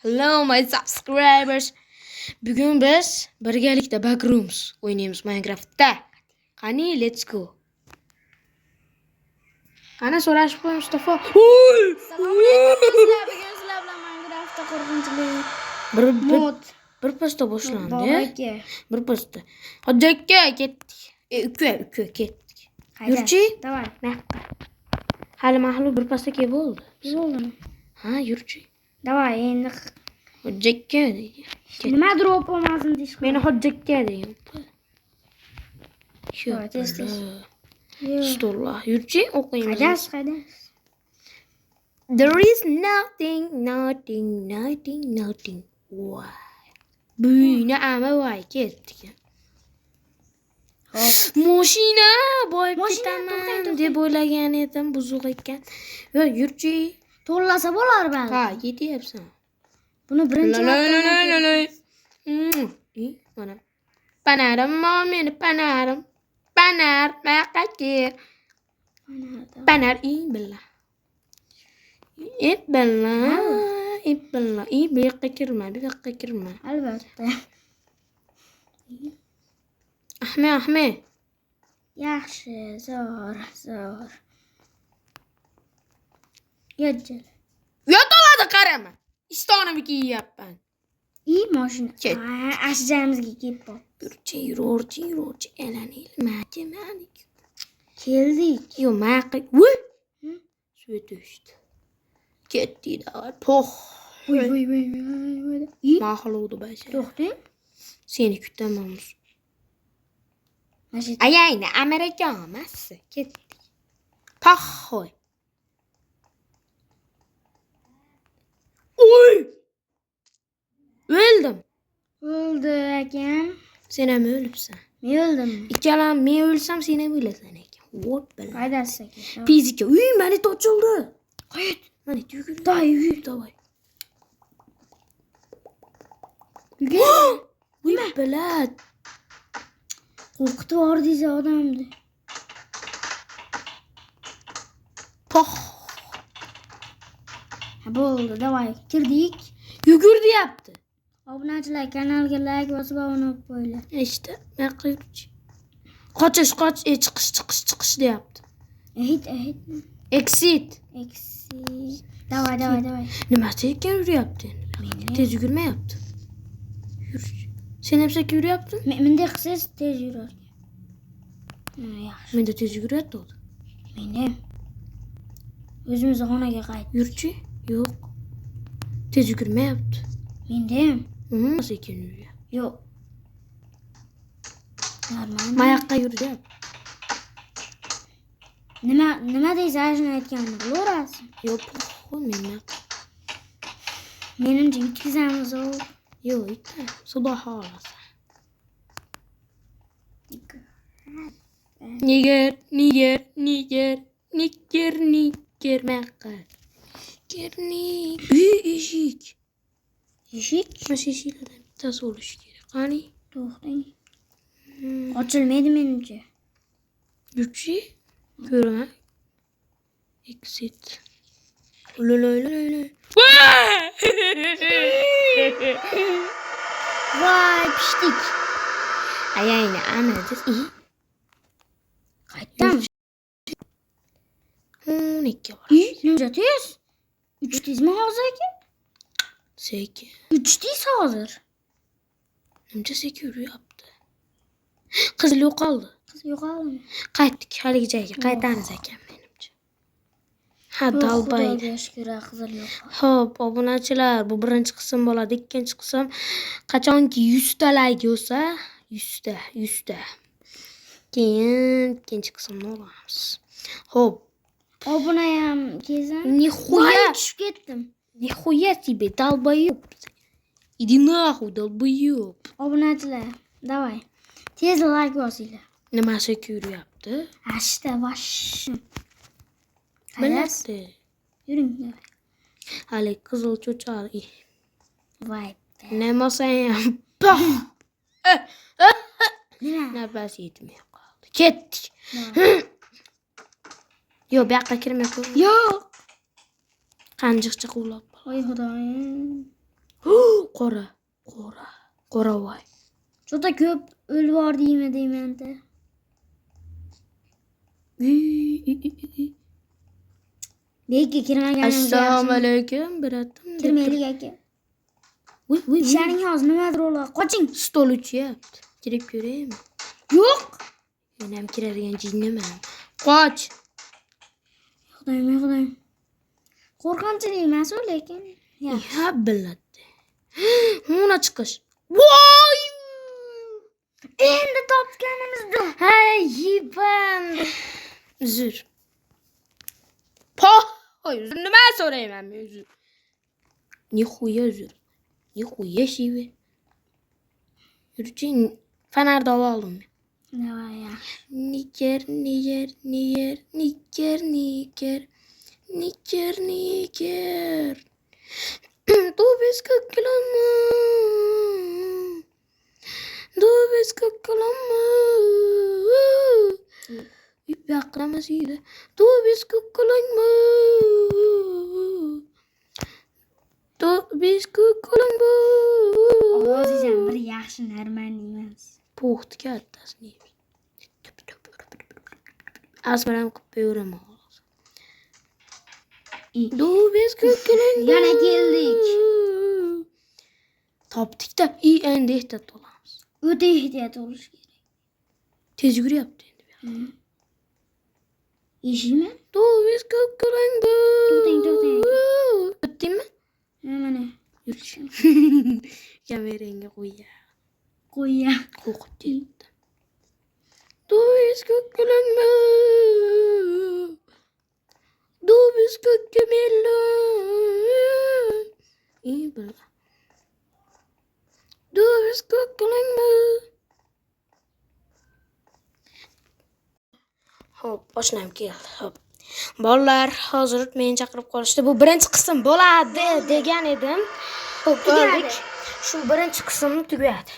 Hello my subscribers. Bugün biz birgalikda Backrooms o'ynaymiz Minecraft'da. Qani, let's go. Qani so'rashib qo'y Mustafa. Assalomu alaykum do'stlar. Bugun sizlar bilan Minecraftda qo'rqinchli mod Bir posta boshlandi. Bobaka. Bir posta. Hadi aka ketdik. Uka ketdik. Yurchi? Davay. Hali mahlu bir posta kelib bo'ldi. Bo'ldimi? Ha, yurchi. Davay, endi Hojjakka deydi. nima drop bo'lmasin deyish. Meni hojjakka deydi. Shu. Davay, tez. Stollah. Yurchi o'qiymiz. Qaydas. There is nothing. Why? Buyna ama voy ketdik. Hop. Mashina boyib Mashina, ketaman deb o'ylagan edim, buzuq ekan. Yo, yurchi. To'llasa bo'lar balki. Ha, yetyapsan. Buni birinchi Mana. Panarim meni panarim. Panar maqaki. Panar billah. Billah. Bu yoqqa kirma. Albatta. Ahme. Yaxshi, zo'r. Yajjal. Yotoladi qarama. İstonimni kiyyapman. İyi mashina. Ket. Ashjamizga kelib qol. Yurchi. Elanilmachi. Keldik. Yo, maqi. Voy. Suv tushdi. Ketdi da. Poh. Voy. İyi. Mahludu başa. To'xtang. Seni kutaman. Mashina. Ayayna Amerika emas. Ketdi. Pahoy. Oy! Öldüm. O'ldi akam. Sen ham o'libsan. Men o'ldim. Ikkalam men o'lsam sen ham o'lasan ekan. Vot bilan. Qaydasiz aka? Fizika. Uy, meni ochildi. Qayt. Mana yugur. Davay. Uy, bilat. Qo'rqitib yubordingiz odamni. Poh. Bo'ldi, davay. Kirdik. Yugur deyapti. Obunachilar kanalga like bosib obuna bo'lib qo'yinglar. İşte ben kıyırıcı. Kaç. Çıkış deyapti. Ehit. Exit. Davay. Nimasi ekan yuriyapti endi? Tez yugurma yaptı. Yur. Sen hep sekin yuriyaptın? Bunday qilsangiz tez yuradi. Yaxshi. Men de tez yuguriyapti oldu. Meni o'zimizni xonaga qayt. Yurchi? Yo'q. Tez yugurma yaptı. Mendam Nasıl ekan yuriyapti? yo'q. Normal. Mayaqqa yuriyapti. Nima deysiz ajni aytganini bilaverasiz. Yo'q, men. Menimcha itkizamiz o. Yo'q, ikki. Xudo xolasa. Niger, maqqa. Eshik. Mana eshiklardan bittasi bo'lishi kerak. Qani? To'xtang. Ochilmaydi menimcha. Yurchi? Ko'raman. Exit. Loy. Voy, pishdik. Ayayna amadsiz. Qaytdam. 12 var. Nimcha tez? 3 tezmi hozir aka? Sekin. 3 tez hozir. Nimcha sekin yuriyapti. Qizil yo'qoldi. Qiz yo'qoldimi? Qaytdik haligi joyga. Qaytamiz ekan menimcha. Ha, dalbaydi. Xudoga shukr, qizil yo'q. Xo'p, obunachilar, bu birinchi qism bo'ladi. Ikkinchi qism qachonki 100 ta like bo'lsa, 100 ta. Keyin ikkinchi qismni olamiz. Xo'p, Obuna ham kelsin. Nihuya tushib ketdim. тебе долбоёб. Иди нахуй, долбоёб. Obunachilar, davay. Tez like bosinglar. Nimasi yuriyapti? Ashta vash. Biladi. Yuring. Hali qizil cho'char. Voy. Nemasayam. Poh. Nima? Nafas yetmay qoldi. Ketdik. Yo, bu yoqqa kirmay qo'y. Yo'q. Qanjiqcha quvlab. Voy xudoyim. Qora voy. Juda ko'p o'l bor deymanda. Lekin kirmaganimiz Assalomu yaxshi. alaykum, biratim. Kirmaylik aka. Voy. Ishlaring hozir nimadir ular? Qoching. Stol uchyapti. Kirib ko'raymi? Yo'q. Men ham kiradigan jinniman. Qoch. Xudoyim. Qo'rqinchli emas u lekin. Ya biladi. Ona chiqish. Voy! Endi topganimizda. Hey, yiban. Uzr. Poh! Uzr nima so'rayman men uzr. Nixuya uzr. Nixuya shivi. Yurching fanarda oldim. Davay ya. Niker. Du bist kucklamma. Baqiramasiydi. Du bist kucklamma. Ovozingizam bir yaxshi normal emas. Puxti kattasini. Asmaram qilib beraman. Du bist kucklamma. Yana keldik. Topdik-da, endi ehtiyot bo'lamiz. O'ta ehtiyot bo'lish kerak. Tez yuryapti endi. Eshitmi? Du bist kucklamma. To'xtang. O'tdingmi? Mana. Yurish. Kamerangga qo'ya. Qo'ya. Qo'rqib ketdi. Du bist kucklamma. Du bist kucklamma. Ibla. Du bist kucklamma. Hop, oshnam keldi. Hop. Bolalar, hozir meni chaqirib qolishdi. Bu birinchi qism bo'ladi degan edim. Hop, Tugadi. Shu birinchi qismni tugadi.